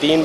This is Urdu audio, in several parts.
3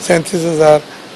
37,000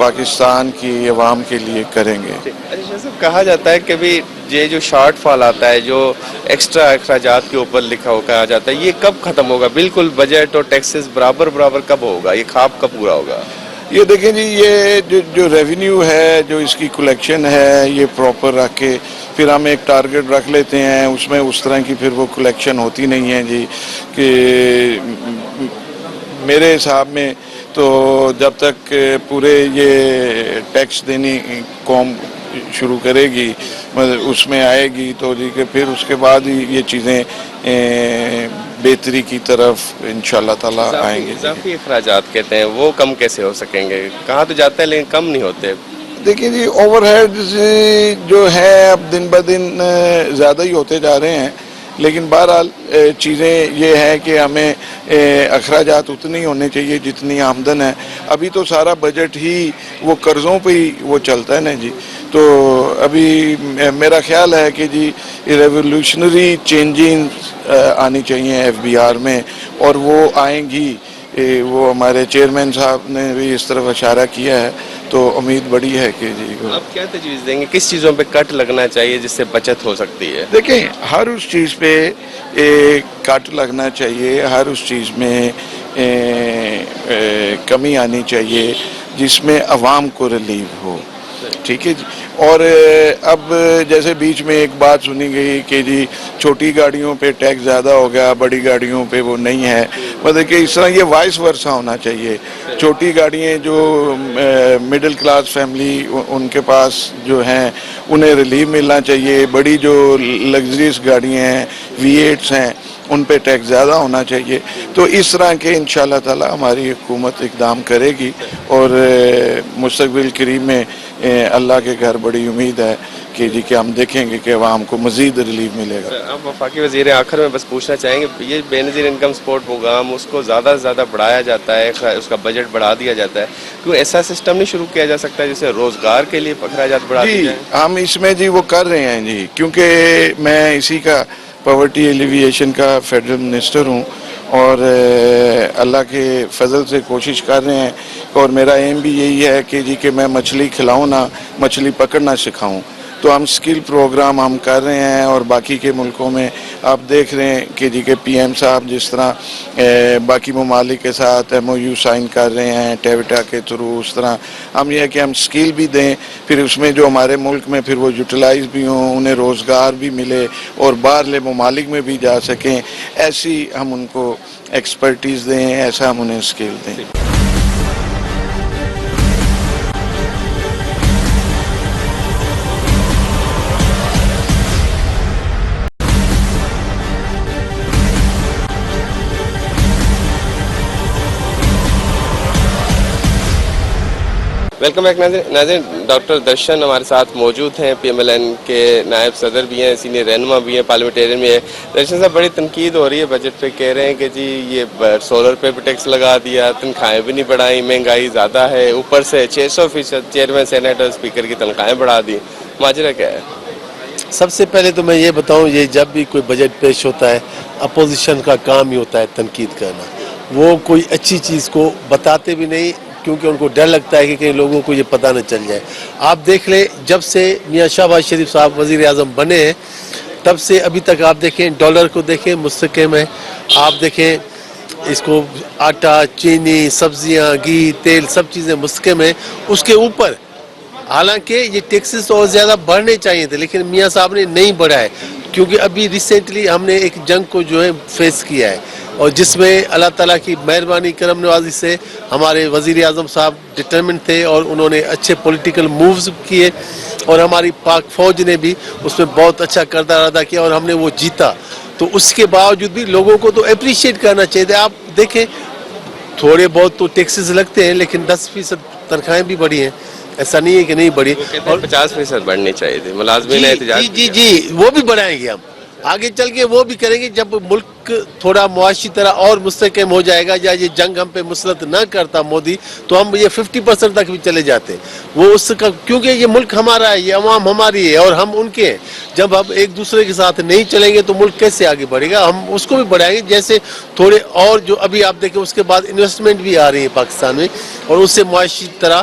پاکستان کی عوام کے لیے کریں گے. اچھا صاحب، کہا جاتا ہے کہ بھی یہ جو شارٹ فال آتا ہے، جو ایکسٹرا اخراجات کے اوپر لکھا ہو کہا جاتا ہے، یہ کب ختم ہوگا؟ بالکل بجٹ اور ٹیکسز برابر کب ہوگا؟ یہ خواب کب پورا ہوگا؟ یہ دیکھیں جی، یہ جو ریونیو ہے، جو اس کی کلیکشن ہے، یہ پراپر رکھ کے پھر ہم ایک ٹارگٹ رکھ لیتے ہیں. اس میں اس طرح کی پھر وہ کلیکشن ہوتی نہیں ہے جی. کہ میرے حساب میں تو جب تک پورے یہ ٹیکس دینی قوم شروع کرے گی، اس میں آئے گی، تو جی کہ پھر اس کے بعد ہی یہ چیزیں بہتری کی طرف انشاءاللہ تعالیٰ آئیں گے. اضافی اخراجات کہتے ہیں، وہ کم کیسے ہو سکیں گے؟ کہاں تو جاتا ہے لیکن کم نہیں ہوتے. دیکھیں جی، اوور ہیڈز جو ہے اب دن بدن زیادہ ہی ہوتے جا رہے ہیں، لیکن بہرحال چیزیں یہ ہیں کہ ہمیں اخراجات اتنی ہونے چاہیے جتنی آمدن ہے. ابھی تو سارا بجٹ ہی وہ قرضوں پہ ہی وہ چلتا ہے نا جی. تو ابھی میرا خیال ہے کہ جی ریولیوشنری چینجنگ آنی چاہیے ایف بی آر میں، اور وہ آئیں گی. وہ ہمارے چیئرمین صاحب نے بھی اس طرف اشارہ کیا ہے، تو امید بڑی ہے کہ جی. آپ کیا تجویز دیں گے؟ کس چیزوں پہ کٹ لگنا چاہیے جس سے بچت ہو سکتی ہے؟ دیکھیں، ہر اس چیز پہ کٹ لگنا چاہیے، ہر اس چیز میں کمی آنی چاہیے جس میں عوام کو ریلیف ہو. ٹھیک ہے جی. اور اب جیسے بیچ میں ایک بات سنی گئی کہ جی چھوٹی گاڑیوں پہ ٹیکس زیادہ ہو گیا، بڑی گاڑیوں پہ وہ نہیں ہے. مطلب کہ اس طرح یہ وائس ورسا ہونا چاہیے. چھوٹی گاڑیاں جو مڈل کلاس فیملی ان کے پاس جو ہیں انہیں ریلیف ملنا چاہیے. بڑی جو لگژریس گاڑیاں ہیں، V8s ہیں، ان پہ ٹیکس زیادہ ہونا چاہیے. تو اس طرح کے انشاءاللہ تعالی ہماری حکومت اقدام کرے گی، اور مستقبل قریب میں اللہ کے گھر بڑی امید ہے کہ جی کہ ہم دیکھیں گے کہ عوام کو مزید ریلیف ملے گا. آپ وفاقی وزیر آخر میں بس پوچھنا چاہیں گے، یہ بے نظیر انکم سپورٹ پروگرام، اس کو زیادہ سے زیادہ بڑھایا جاتا ہے، اس کا بجٹ بڑھا دیا جاتا ہے، کیوں ایسا سسٹم نہیں شروع کیا جا سکتا جسے روزگار کے لیے اخراجات بڑھا دی جائیں؟ ہم اس میں جی وہ کر رہے ہیں جی، کیونکہ میں اسی کا پاورٹی ایلیویشن کا فیڈرل منسٹر ہوں، اور اللہ کے فضل سے کوشش کر رہے ہیں. اور میرا ایم بھی یہی ہے کہ جی کہ میں مچھلی کھلاؤں نہ، مچھلی پکڑنا سکھاؤں. تو ہم سکل پروگرام ہم کر رہے ہیں، اور باقی کے ملکوں میں آپ دیکھ رہے ہیں کہ جی کہ پی ایم صاحب جس طرح باقی ممالک کے ساتھ MOU سائن کر رہے ہیں ٹیوٹا کے تھرو، اس طرح ہم یہ ہے کہ ہم سکل بھی دیں، پھر اس میں جو ہمارے ملک میں پھر وہ یوٹیلائز بھی ہوں، انہیں روزگار بھی ملے، اور باہرلے ممالک میں بھی جا سکیں. ایسی ہم ان کو ایکسپرٹیز دیں، ایسا ہم انہیں سکل دیں. ویلکم بیک ناظرین. ڈاکٹر درشن ہمارے ساتھ موجود ہیں، PMLN کے نائب صدر بھی ہیں، سینئر رہنما بھی ہیں، پارلیمنٹیرین بھی ہیں. درشن صاحب، بڑی تنقید ہو رہی ہے بجٹ پہ، کہہ رہے ہیں کہ جی یہ سولر پہ بھی ٹیکس لگا دیا، تنخواہیں بھی نہیں بڑھائیں، مہنگائی زیادہ ہے، اوپر سے 600% چیئرمین سینیٹ اور اسپیکر کی تنخواہیں بڑھا دی. ماجرا کیا ہے؟ سب سے پہلے تو میں یہ بتاؤں، یہ جب بھی کوئی بجٹ پیش ہوتا ہے، اپوزیشن کا کام ہی ہوتا ہے تنقید کرنا. وہ کوئی اچھی چیز کو بتاتے بھی نہیں، کیونکہ ان کو ڈر لگتا ہے کہ کئی لوگوں کو یہ پتہ نہ چل جائے. آپ دیکھ لیں، جب سے میاں شہباز شریف صاحب وزیر اعظم بنے ہیں، تب سے ابھی تک آپ دیکھیں، ڈالر کو دیکھیں مستحکم ہے. آپ دیکھیں اس کو، آٹا، چینی، سبزیاں، گھی، تیل، سب چیزیں مستحکم ہیں. اس کے اوپر حالانکہ یہ ٹیکسز اور زیادہ بڑھنے چاہیے تھے، لیکن میاں صاحب نے نہیں بڑھائے، کیونکہ ابھی ریسنٹلی ہم نے ایک جنگ کو جو ہے فیس کیا ہے، اور جس میں اللہ تعالیٰ کی مہربانی کرم نوازی سے ہمارے وزیر اعظم صاحب ڈٹرمنٹ تھے، اور انہوں نے اچھے پولیٹیکل مووز کیے، اور ہماری پاک فوج نے بھی اس میں بہت اچھا کردار ادا کیا، اور ہم نے وہ جیتا. تو اس کے باوجود بھی لوگوں کو تو اپریشیٹ کرنا چاہیے تھا. آپ دیکھیں، تھوڑے بہت تو ٹیکسز لگتے ہیں، لیکن 10% تنخواہیں بھی بڑھی ہیں، ایسا نہیں ہے کہ نہیں بڑھی. اور 50% بڑھنی چاہیے تھی. ملازمین احتجاج جی وہ بھی بڑھائیں گے، ہم آگے چل کے وہ بھی کریں گے جب ملک تھوڑا معاشی طرح اور مستحکم ہو جائے گا، یا یہ جنگ ہم پہ مسلط نہ کرتا مودی، تو ہم یہ 50% تک بھی چلے جاتے. وہ اس کا، کیونکہ یہ ملک ہمارا ہے، یہ عوام ہماری ہے، اور ہم ان کے ہیں. جب ہم ایک دوسرے کے ساتھ نہیں چلیں گے تو ملک کیسے آگے بڑھے گا؟ ہم اس کو بھی بڑھائیں گے. جیسے تھوڑے اور جو ابھی آپ دیکھیں، اس کے بعد انویسٹمنٹ بھی آ رہی ہے پاکستان میں، اور اس سے معاشی طرح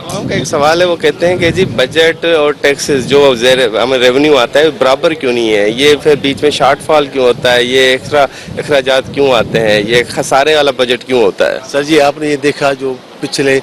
عوام کا ایک سوال ہے, وہ کہتے ہیں کہ جی بجٹ اور ٹیکسز جو ہمیں ریونیو آتا ہے برابر کیوں نہیں ہے, یہ پھر بیچ میں شارٹ فال کیوں ہوتا ہے, یہ ایکسٹرا اخراجات کیوں آتے ہیں, یہ خسارے والا بجٹ کیوں ہوتا ہے؟ سر جی آپ نے یہ دیکھا جو پچھلے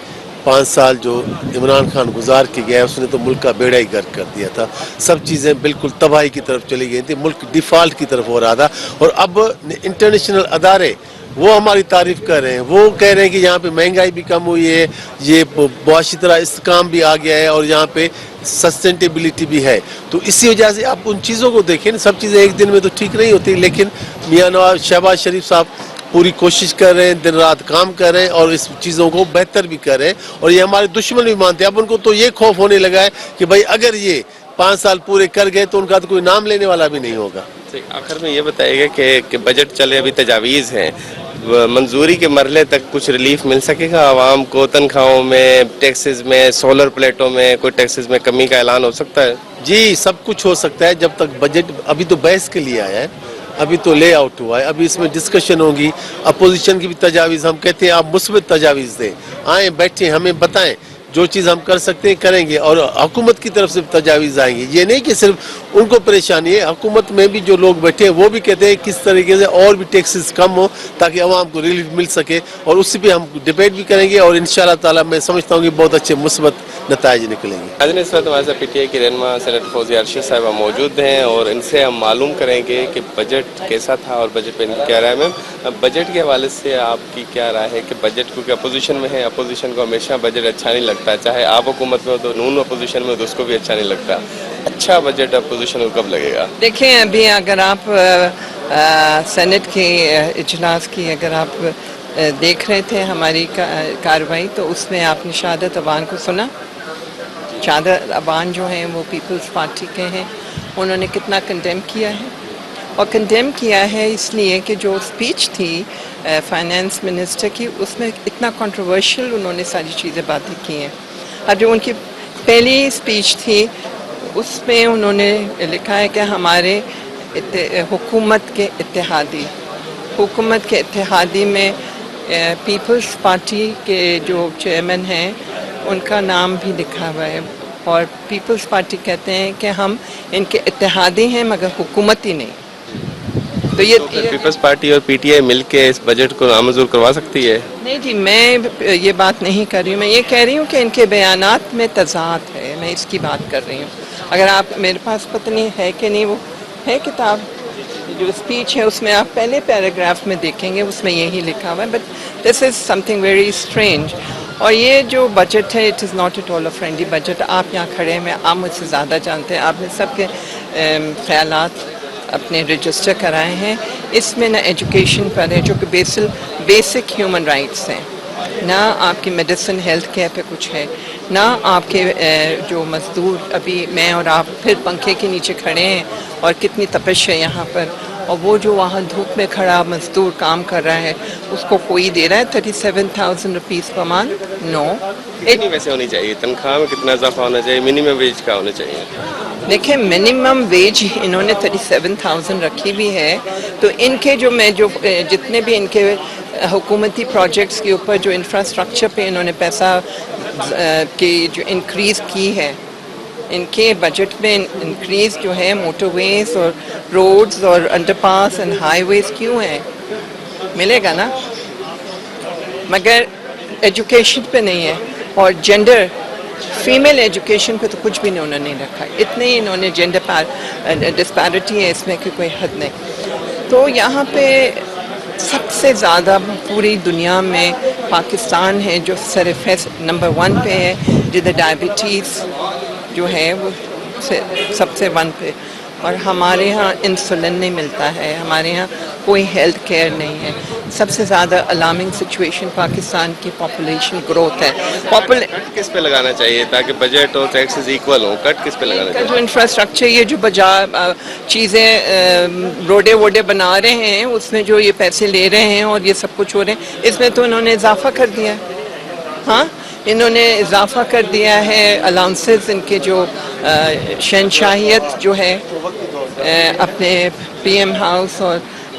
5 سال جو عمران خان گزار کے گیا اس نے تو ملک کا بیڑا ہی گرک کر دیا تھا, سب چیزیں بالکل تباہی کی طرف چلی گئی تھی, ملک ڈیفالٹ کی طرف ہو رہا تھا. اور اب انٹرنیشنل ادارے وہ ہماری تعریف کر رہے ہیں, وہ کہہ رہے ہیں کہ یہاں پہ مہنگائی بھی کم ہوئی ہے, یہ معاشی طرح استحکام بھی آ گیا ہے اور یہاں پہ سسٹینیبلٹی بھی ہے. تو اسی وجہ سے آپ ان چیزوں کو دیکھیں, سب چیزیں ایک دن میں تو ٹھیک نہیں ہوتی, لیکن میاں نواز شہباز شریف صاحب پوری کوشش کر رہے ہیں, دن رات کام کر رہے ہیں اور اس چیزوں کو بہتر بھی کر رہے ہیں. اور یہ ہمارے دشمن بھی مانتے ہیں. اب ان کو تو یہ خوف ہونے لگا ہے کہ بھائی اگر یہ 5 سال پورے کر گئے تو ان کا تو کوئی نام لینے والا بھی نہیں ہوگا. آخر میں یہ بتائیے گا کہ بجٹ چلے, ابھی تجاویز ہیں, منظوری کے مرحلے تک کچھ ریلیف مل سکے گا عوام کو؟ تنخواہوں میں, ٹیکسز میں, سولر پلیٹوں میں کوئی ٹیکسز میں کمی کا اعلان ہو سکتا ہے؟ جی سب کچھ ہو سکتا ہے جب تک بجٹ ابھی تو بحث کے لیے آیا ہے, ابھی تو لے آؤٹ ہوا ہے, ابھی اس میں ڈسکشن ہوگی. اپوزیشن کی بھی تجاویز, ہم کہتے ہیں آپ مثبت تجاویز دیں, آئیں بیٹھیں ہمیں بتائیں جو چیز ہم کر سکتے ہیں کریں گے, اور حکومت کی طرف سے تجاویز آئیں گی. یہ نہیں کہ صرف ان کو پریشانی ہے, حکومت میں بھی جو لوگ بیٹھے ہیں وہ بھی کہتے ہیں کس طریقے سے اور بھی ٹیکسز کم ہو تاکہ عوام کو ریلیف مل سکے, اور اس پہ ہم ڈبیٹ بھی کریں گے اور انشاءاللہ تعالی میں سمجھتا ہوں کہ بہت اچھے مثبت نتائج نکلیں گے. ناظرین, اس وقت ہمارے ساتھ پی ٹی آئی کی رہنما سینیٹر فوزیہ ارشد صاحبہ موجود ہیں اور ان سے ہم معلوم کریں گے کہ بجٹ کیسا تھا اور بجٹ پہ ان کی کیا رائے ہے. میم, بجٹ کے حوالے سے آپ کی کیا رائے ہے کہ بجٹ, کیونکہ اپوزیشن میں ہے, اپوزیشن کو ہمیشہ بجٹ اچھا نہیں لگتا, چاہے آپ حکومت میں ہو تو نون اپوزیشن میں ہو تو اس کو بھی اچھا نہیں لگتا. اچھا بجٹ اپوزیشن کو کب لگے گا؟ دیکھیں ابھی اگر آپ سینٹ کے اجلاس کی اگر آپ دیکھ رہے تھے ہماری کارروائی, تو اس میں آپ نے شہادت ابان کو سنا. شہادت ابان جو ہیں وہ پیپلز پارٹی کے ہیں, انہوں نے کتنا کنڈیم کیا ہے, اور کنڈیم کیا ہے اس لیے کہ جو اسپیچ تھی فائنانس منسٹر کی, اس میں اتنا کنٹروورشل انہوں نے ساری چیزیں باتیں کی ہیں. اب جو ان کی پہلی اسپیچ تھی اس میں انہوں نے لکھا ہے کہ ہمارے حکومت کے اتحادی میں پیپلز پارٹی کے جو چیئرمین ہیں ان کا نام بھی لکھا ہوا ہے, اور پیپلز پارٹی کہتے ہیں کہ ہم ان کے اتحادی ہیں مگر حکومتی نہیں. تو یہ پیپلز پارٹی اور پی ٹی آئی مل کے اس بجٹ کو نامنظور کروا سکتی ہے؟ نہیں جی, میں یہ بات نہیں کر رہی ہوں, میں یہ کہہ رہی ہوں کہ ان کے بیانات میں تضاد ہے, میں اس کی بات کر رہی ہوں. اگر آپ میرے پاس پتہ نہیں ہے کہ نہیں, وہ ہے کتاب جو اسپیچ ہے اس میں آپ پہلے پیراگراف میں دیکھیں گے, اس میں یہی لکھا ہوا ہے. But this is some thing very strange. اور یہ جو بجٹ ہے it is not at all a friendly budget. آپ یہاں کھڑے ہیں, آپ مجھ سے زیادہ جانتے ہیں, آپ نے سب کے خیالات اپنے رجسٹر کرائے ہیں. اس میں نہ ایجوکیشن پر ہے جو کہ بیسک ہیومن رائٹس ہیں, نہ آپ کی میڈیسن ہیلتھ کیئر پہ کچھ ہے, نہ آپ کے جو مزدور, ابھی میں اور آپ پھر پنکھے کے نیچے کھڑے ہیں اور کتنی تپش ہے یہاں پر, اور وہ جو وہاں دھوپ میں کھڑا مزدور کام کر رہا ہے اس کو کوئی دے رہا ہے 37,000 روپیز پر منتھ؟ نو. کتنی ویسے ہونی چاہیے تنخواہ میں, کتنا اضافہ ہونا چاہیے, منیمم ویج کا ہونا چاہیے؟ دیکھیں منیمم ویج انہوں نے 37,000 رکھی بھی ہے, تو ان کے جو جتنے بھی ان کے حکومتی پروجیکٹس کے اوپر جو انفراسٹرکچر پہ انہوں نے پیسہ کی جو انکریز کی ہے, ان کے بجٹ میں انکریز جو ہے موٹر ویز اور روڈز اور انڈر پاس اینڈ ہائی ویز کیوں ہیں, ملے گا نا, مگر ایجوکیشن پہ نہیں ہے. اور جینڈر فیمیل ایجوکیشن پہ تو کچھ بھی انہوں نے نہیں رکھا, اتنے ہی انہوں نے جینڈر ڈسپیرٹی ہے اس میں کہ کوئی حد نہیں. تو یہاں پہ سب سے زیادہ پوری دنیا میں پاکستان ہے جو نمبر 1 پہ ہے, جدھر ڈائبٹیز جو ہے وہ سب سے 1 پہ, اور ہمارے ہاں انسولن نہیں ملتا ہے, ہمارے ہاں کوئی ہیلتھ کیئر نہیں ہے. سب سے زیادہ الارمنگ سچویشن پاکستان کی پاپولیشن گروتھ ہے. کٹ کس پہ لگانا چاہیے تاکہ بجٹ اور ٹیکسز ایکول ہوں؟ کٹ کس پہ لگانا چاہیے؟ جو انفراسٹرکچر, یہ جو چیزیں روڈے ووڈے بنا رہے ہیں اس میں جو یہ پیسے لے رہے ہیں اور یہ سب کچھ ہو رہے ہیں, اس میں تو انہوں نے اضافہ کر دیا ہے. ہاں, انہوں نے اضافہ کر دیا ہے الاؤنسز, ان کے جو شہنشاہیت جو ہے اپنے پی ایم ہاؤس اور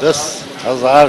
10,000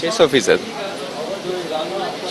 600%।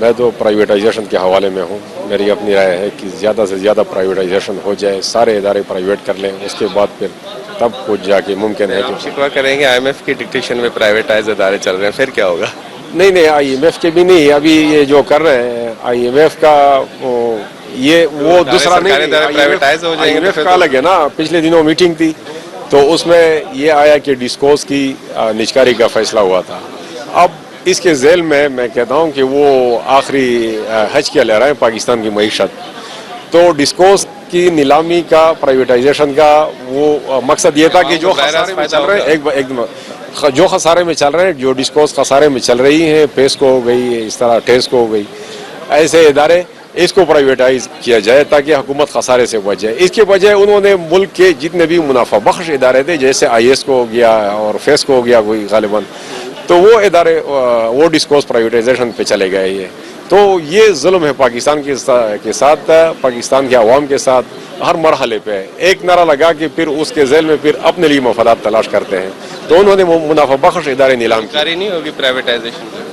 میں تو پرائیویٹائزیشن کے حوالے میں ہوں. میری اپنی رائے ہے کہ زیادہ سے زیادہ پرائیویٹائزیشن ہو جائے, سارے ادارے پرائیویٹ کر لیں, اس کے بعد پھر تب کچھ جا کے ممکن ہے کہ شکوہ کریں گے IMF کی ڈکٹیشن میں پرائیویٹائز ادارے چل رہے ہیں, پھر کیا ہوگا؟ نہیں IMF کے بھی نہیں, ابھی یہ جو کر رہے ہیں IMF کا یہ وہ دوسرا نہیں, پرائیویٹائز ہو جائیں گے. IMF کا الگ ہے نا. پچھلے دنوں میٹنگ تھی تو اس میں یہ آیا کہ ڈسکوز کی نجکاری کا فیصلہ ہوا تھا. اب اس کے ذیل میں کہتا ہوں کہ وہ آخری حج کیا لے رہے ہیں پاکستان کی معیشت. تو ڈسکوز کی نیلامی کا, پرائیویٹائزیشن کا وہ مقصد یہ تھا کہ جو خسارے میں چل رہے ہیں, جو خسارے میں چل رہے ہیں, جو ڈسکوز خسارے میں چل رہی ہیں, پیسکو ہو گئی, اس طرح ٹیسکو ہو گئی, ایسے ادارے اس کو پرائیویٹائز کیا جائے تاکہ حکومت خسارے سے بچ جائے. اس کے بجائے انہوں نے ملک کے جتنے بھی منافع بخش ادارے تھے, جیسے IS کو ہو گیا اور فیس کو ہو گیا کوئی غالباً, تو وہ ادارے وہ ڈسکوز پرائیویٹائزیشن پہ چلے گئے. یہ تو یہ ظلم ہے پاکستان کے ساتھ, پاکستان کے عوام کے ساتھ ہر مرحلے پہ. ایک نعرہ لگا کہ پھر اس کے ذیل میں پھر اپنے لیے مفادات تلاش کرتے ہیں, تو انہوں نے منافع بخش ادارے نیلام کاری نہیں ہوگی پرائیویٹائزیشن سے.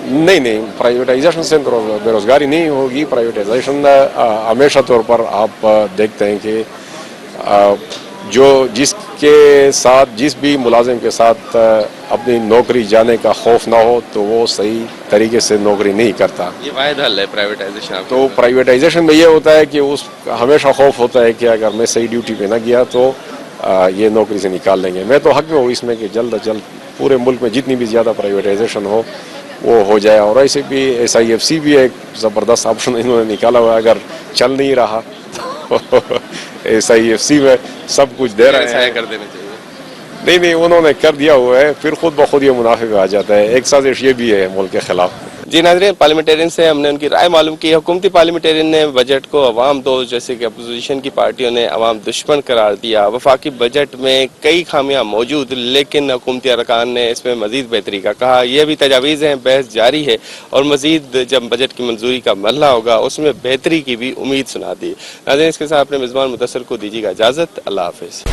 نہیں پرائیویٹائزیشن سے بے روزگاری نہیں ہوگی. پرائیویٹائزیشن ہمیشہ طور پر آپ دیکھتے ہیں کہ جس کے ساتھ, جس بھی ملازم کے ساتھ اپنی نوکری جانے کا خوف نہ ہو تو وہ صحیح طریقے سے نوکری نہیں کرتا. یہ واحد حل ہے پرائیویٹائزیشن. تو پرائیویٹائزیشن میں یہ ہوتا ہے کہ اس ہمیشہ خوف ہوتا ہے کہ اگر میں صحیح ڈیوٹی پہ نہ گیا تو یہ نوکری سے نکال لیں گے. میں تو حق میں ہوں اس میں کہ جلد از جلد پورے ملک میں جتنی بھی زیادہ پرائیویٹائزیشن وہ ہو جائے. اور ایسے بھی SIFC بھی ایک زبردست آپشن انہوں نے نکالا ہوا ہے. اگر چل نہیں رہا تو SIFC میں سب کچھ دے رہے ہیں. کر دینا چاہیے. نہیں انہوں نے کر دیا ہوا ہے, پھر خود بخود یہ منافع میں آ جاتا ہے. ایک سازش یہ بھی ہے ملک کے خلاف. جی ناظرین, پارلیمنٹرین سے ہم نے ان کی رائے معلوم کی. حکومتی پارلیمنٹرین نے بجٹ کو عوام دوست جیسے کہ اپوزیشن کی پارٹیوں نے عوام دشمن قرار دیا. وفاقی بجٹ میں کئی خامیاں موجود, لیکن حکومتی ارکان نے اس میں مزید بہتری کا کہا. یہ بھی تجاویز ہیں, بحث جاری ہے, اور مزید جب بجٹ کی منظوری کا مرحلہ ہوگا اس میں بہتری کی بھی امید سنا دی. ناظرین, اس کے ساتھ اپنے میزبان مدثر کو دیجیے گا اجازت. اللہ حافظ.